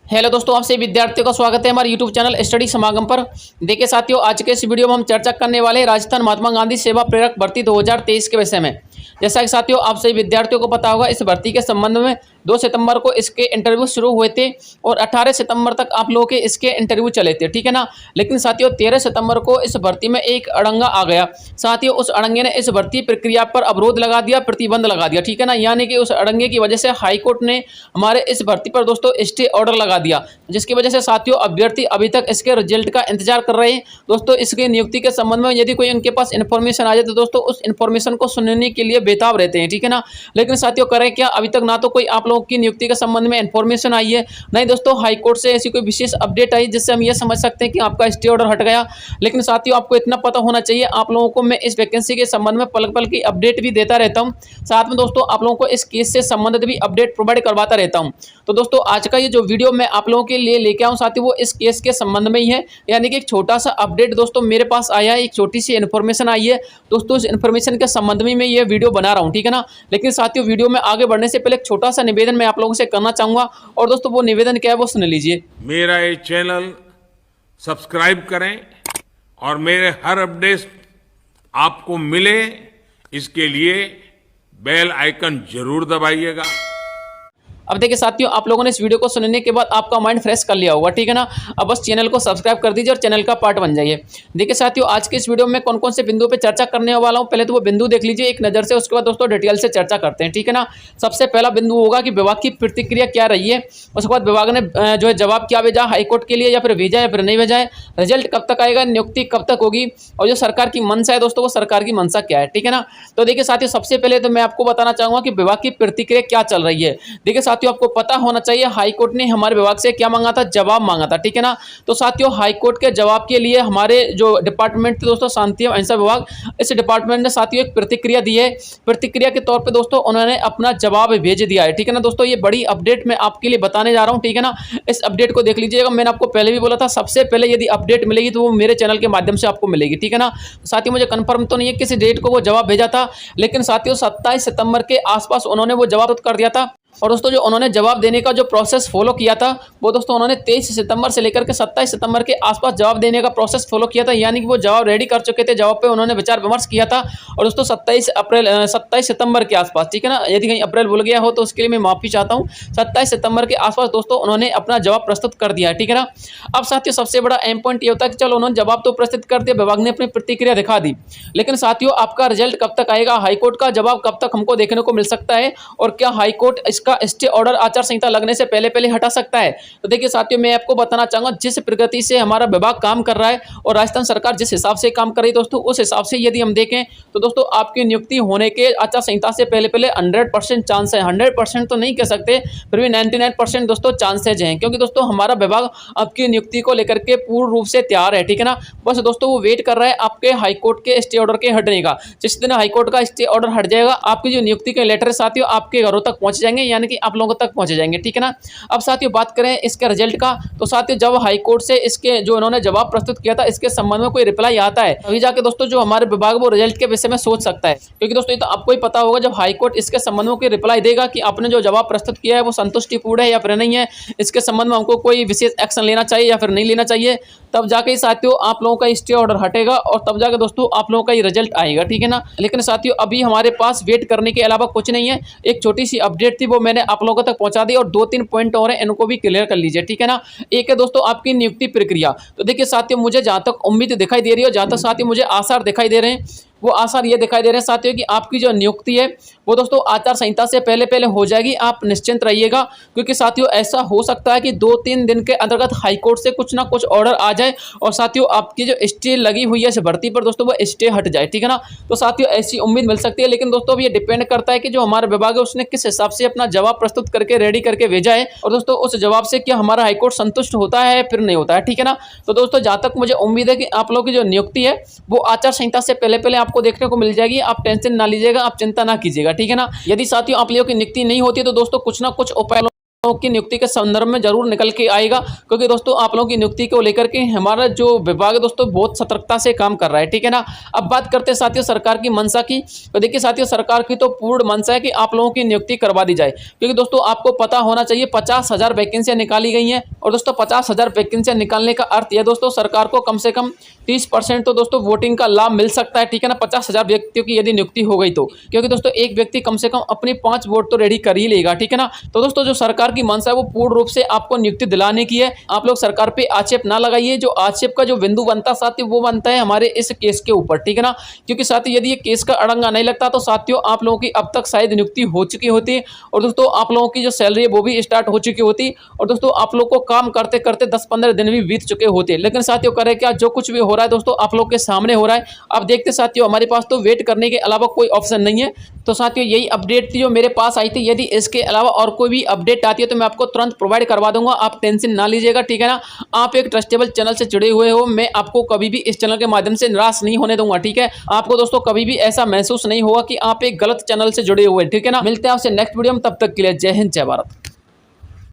Hello दोस्तों, आप सभी विद्यार्थियों का स्वागत है हमारे यूट्यूब चैनल स्टडी समागम पर। देखिए साथियों, आज के इस वीडियो में हम चर्चा करने वाले हैं राजस्थान महात्मा गांधी सेवा प्रेरक भर्ती 2023 के विषय में। जैसा कि साथियों आप सभी विद्यार्थियों को पता होगा, इस भर्ती के संबंध में 2 सितंबर को इसके इंटरव्यू शुरू हुए थे और 18 सितंबर तक आप लोगों के इसके इंटरव्यू चले थे, ठीक है ना। लेकिन साथियों 13 सितंबर को इस भर्ती में एक अड़ंगा आ गया। साथियों उस अड़ंगे ने इस भर्ती प्रक्रिया पर अवरोध लगा दिया, प्रतिबंध लगा दिया, ठीक है ना। यानी कि उस अड़ंगे की वजह से हाईकोर्ट ने हमारे इस भर्ती पर दोस्तों स्टे ऑर्डर लगा दिया, जिसकी वजह से साथियों अभ्यर्थी अभी तक इसके रिजल्ट का इंतजार कर रहे हैं। दोस्तों इसकी नियुक्ति के संबंध में यदि कोई उनके पास इन्फॉर्मेशन आ जाए तो दोस्तों उस इन्फॉर्मेशन को सुनने के लिए बेताब रहते हैं, ठीक है ना। लेकिन साथियों करें क्या, अभी तक ना तो कोई आप लोगों की नियुक्ति के संबंध में इन्फॉर्मेशन आई है, नहीं दोस्तों हाईकोर्ट से ऐसी कोई विशेष अपडेट आई जिससे हम ये समझ सकते हैं कि आपका स्टे ऑर्डर हट गया। लेकिन साथियों आपको इतना पता होना चाहिए, आप लोगों को मैं इस वैकेंसी के संबंध में पल पल की अपडेट भी देता रहता हूँ। साथ में दोस्तों आप लोगों को इस केस से संबंधित भी अपडेट प्रोवाइड करवाता रहता हूँ। तो दोस्तों आज का ये जो वीडियो मैं आप लोगों के लिए लेके आऊँ साथियों, वो इस केस के संबंध में ही है। यानी कि एक छोटा सा अपडेट दोस्तों मेरे पास आया है, एक छोटी सी इन्फॉर्मेशन आई है दोस्तों। इस इन्फॉर्मेशन के संबंध में मैं ये वीडियो बना रहा हूँ, ठीक है ना। लेकिन साथियों वीडियो में आगे बढ़ने से पहले एक छोटा सा निवेदन मैं आप लोगों से करना चाहूंगा, और दोस्तों वो निवेदन क्या है वो सुन लीजिए। मेरा ये चैनल सब्सक्राइब करें और मेरे हर अपडेट आपको मिले, इसके लिए बेल आइकन जरूर दबाइएगा। अब देखिए साथियों, आप लोगों ने इस वीडियो को सुनने के बाद आपका माइंड फ्रेश कर लिया होगा, ठीक है ना। अब बस चैनल को सब्सक्राइब कर दीजिए और चैनल का पार्ट बन जाइए। देखिए साथियों आज के इस वीडियो में कौन कौन से बिंदु पे चर्चा करने वाला हूं, पहले तो वो बिंदु देख लीजिए एक नज़र से, उसके बाद दोस्तों डिटेल से चर्चा करते हैं, ठीक है ना। सबसे पहला बिंदु होगा कि विभाग की प्रतिक्रिया क्या रही है। उसके बाद विभाग ने जो है जवाब क्या भेजा हाईकोर्ट के लिए, या फिर भेजा या फिर नहीं भेजा है, रिजल्ट कब तक आएगा, नियुक्ति कब तक होगी, और जो सरकार की मंशा है दोस्तों वो सरकार की मंशा क्या है, ठीक है ना। तो देखिए साथियों सबसे पहले तो मैं आपको बताना चाहूंगा कि विभाग की प्रतिक्रिया क्या चल रही है। देखिए साथियों आपको पता होना चाहिए हाईकोर्ट ने हमारे विभाग से क्या मांगा था, जवाब मांगा था, ठीक है ना। तो साथियों हाईकोर्ट के जवाब के लिए हमारे जो डिपार्टमेंट थे दोस्तों, शांति एवं अहिंसा विभाग, इस डिपार्टमेंट ने साथियों एक प्रतिक्रिया दी है। प्रतिक्रिया के तौर पे दोस्तों उन्होंने अपना जवाब भेज दिया है, ठीक है ना। दोस्तों ये बड़ी अपडेट मैं आपके लिए बताने जा रहा हूं, ठीक है ना। इस अपडेट को देख लीजिएगा, मैंने आपको पहले भी बोला था सबसे पहले यदि अपडेट मिलेगी तो वो मेरे चैनल के माध्यम से आपको मिलेगी, ठीक है ना। साथियों मुझे कंफर्म तो नहीं है किस डेट को वो जवाब भेजा था, लेकिन साथियों 27 सितंबर के आसपास उन्होंने वो जवाब कर दिया था। और दोस्तों जो उन्होंने जवाब देने का जो प्रोसेस फॉलो किया था वो दोस्तों उन्होंने 23 सितंबर से लेकर के 27 सितंबर के आसपास जवाब देने का प्रोसेस फॉलो किया था। यानी कि वो जवाब रेडी कर चुके थे, जवाब पे उन्होंने विचार विमर्श किया था। और दोस्तों 27 सितंबर के आसपास, ठीक है ना, यदि कहीं अप्रैल भूल गया हो तो उसके लिए मैं माफी चाहता हूँ। 27 सितंबर के आसपास दोस्तों उन्होंने अपना जवाब प्रस्तुत कर दिया है, ठीक है ना। अब साथियों सबसे बड़ा एम पॉइंट ये होता है कि चलो उन्होंने जवाब तो प्रस्तुत कर दिया, विभाग ने अपनी प्रतिक्रिया दिखा दी, लेकिन साथियों आपका रिजल्ट कब तक आएगा, हाईकोर्ट का जवाब कब तक हमको देखने को मिल सकता है, और क्या हाईकोर्ट इसका स्टे ऑर्डर आचार संहिता लगने से पहले पहले हटा सकता है। तो देखिए साथियों मैं आपको बताना चाहूंगा जिस प्रगति से हमारा विभाग काम कर रहा है और राजस्थान सरकार जिस हिसाब से काम कर रही है दोस्तों, उस हिसाब से यदि हम देखें तो दोस्तों आपकी नियुक्ति होने के आचार संहिता से पहले पहले 100% चांस है। 100% तो नहीं कह सकते, फिर भी 99% दोस्तों चांसेज हैं, क्योंकि दोस्तों हमारा विभाग आपकी नियुक्ति को लेकर के पूर्ण रूप से तैयार है, ठीक है ना। बस दोस्तों वो वेट कर रहा है आपके हाईकोर्ट के स्टे ऑर्डर के हटने का। जिस दिन हाईकोर्ट का स्टे ऑर्डर हट जाएगा आपकी जो नियुक्ति के लेटर साथियों आपके घरों तक पहुंच जाएंगे, यानी कि आप लोगों तक पहुंच जाएंगे, ठीक है ना। अब साथियों बात करें इसके रिजल्ट का, तो साथियों जब हाईकोर्ट से इसके जो उन्होंने जवाब प्रस्तुत किया था इसके संबंध में कोई रिप्लाई आता है अभी जाके दोस्तों जो हमारे विभाग वो रिजल्ट के विषय में सोच सकता है। क्योंकि दोस्तों ये तो आपको ही पता होगा जब हाईकोर्ट इसके संबंध में कोई रिप्लाई देगा कि आपने जो जवाब प्रस्तुत किया है वो संतुष्टिपूर्ण है या फिर नहीं है, इसके संबंध में हमको कोई विशेष एक्शन लेना चाहिए या फिर नहीं लेना चाहिए, तब जाके साथियों आप लोगों का स्टे ऑर्डर हटेगा और तब जाके दोस्तों आप लोगों का ये रिजल्ट आएगा, ठीक है ना। लेकिन साथियों अभी हमारे पास वेट करने के अलावा कुछ नहीं है। एक छोटी सी अपडेट थी वो मैंने आप लोगों तक पहुंचा दी, और 2-3 पॉइंट और हैं इनको भी क्लियर कर लीजिए, ठीक है ना। एक है दोस्तों आपकी नियुक्ति प्रक्रिया। तो देखिए साथियों मुझे जहां तक उम्मीद दिखाई दे रही है, जहां तक साथियों मुझे आसार दिखाई दे रहे हैं, वो आसार ये दिखाई दे रहे हैं साथियों कि आपकी जो नियुक्ति है वो दोस्तों आचार संहिता से पहले पहले हो जाएगी। आप निश्चिंत रहिएगा, क्योंकि साथियों ऐसा हो सकता है कि 2-3 दिन के अंतर्गत हाईकोर्ट से कुछ ना कुछ ऑर्डर आ जाए और साथियों आपकी जो स्टे लगी हुई है इस भर्ती पर दोस्तों वो स्टे हट जाए, ठीक है ना। तो साथियों ऐसी उम्मीद मिल सकती है, लेकिन दोस्तों अब ये डिपेंड करता है कि जो हमारा विभाग है उसने किस हिसाब से अपना जवाब प्रस्तुत करके रेडी करके भेजा है, और दोस्तों उस जवाब से क्या हमारा हाईकोर्ट संतुष्ट होता है फिर नहीं होता है, ठीक है ना। तो दोस्तों जहाँ तक मुझे उम्मीद है कि आप लोगों की जो नियुक्ति है वो आचार संहिता से पहले पहले आपको देखने को मिल जाएगी। आप टेंशन ना लीजिएगा, आप चिंता ना कीजिएगा, ठीक है ना। यदि साथियों आप लोगों की नियुक्ति नहीं होती तो दोस्तों कुछ ना कुछ उपाय लोगों की नियुक्ति के संदर्भ में जरूर निकल के आएगा, क्योंकि दोस्तों आप लोगों की नियुक्ति को लेकर के हमारा जो विभाग है दोस्तों बहुत सतर्कता से काम कर रहा है, ठीक है ना। अब बात करते हैं साथियों सरकार की मंशा की। तो देखिए साथियों, सरकार की तो पूर्ण मंशा है कि आप लोगों की नियुक्ति करवा दी जाए, क्योंकि दोस्तों आपको पता होना चाहिए 50,000 वैकेंसियां निकाली गई हैं। और दोस्तों 50,000 वैकेंसियां निकालने का अर्थ यह दोस्तों सरकार को कम से कम 30% तो दोस्तों वोटिंग का लाभ मिल सकता है, ठीक है ना। 50,000 व्यक्तियों की यदि नियुक्ति हो गई तो, क्योंकि दोस्तों एक व्यक्ति कम से कम अपने 5 वोट तो रेडी कर ही लेगा, ठीक है ना। तो दोस्तों जो सरकार की मंशा है वो पूर्ण रूप से आपको नियुक्ति दिलाने की है। आप लोग सरकार पे आक्षेप ना लगाइए। जो आक्षेप का जो बिंदु बनता साथियों वो बनता है हमारे इस केस के ऊपर, ठीक है ना। क्योंकि साथियों यदि ये केस का अड़ंगा नहीं लगता तो साथियों आप लोगों की अब तक शायद नियुक्ति हो चुकी होती, और दोस्तों आप लोगों की जो सैलरी है वो भी स्टार्ट हो चुकी होती, और दोस्तों आप लोग को काम करते करते 10-15 दिन भी बीत चुके होते। लेकिन साथियों करे क्या, जो कुछ भी हो रहा है दोस्तों आप लोग के सामने हो रहा है। अब देखते साथियों, हमारे पास तो वेट करने के अलावा कोई ऑप्शन नहीं है। तो साथियों यही अपडेट थी जो मेरे पास आई थी। यदि इसके अलावा और कोई भी अपडेट आती है तो मैं आपको तुरंत प्रोवाइड करवा दूंगा, आप टेंशन ना लीजिएगा, ठीक है ना। आप एक ट्रस्टेबल चैनल से जुड़े हुए हो, मैं आपको कभी भी इस चैनल के माध्यम से निराश नहीं होने दूंगा, ठीक है। आपको दोस्तों कभी भी ऐसा महसूस नहीं होगा कि आप एक गलत चैनल से जुड़े हुए, ठीक है ना। मिलते हैं आपसे नेक्स्ट वीडियो में, तब तक के लिए जय हिंद जय भारत।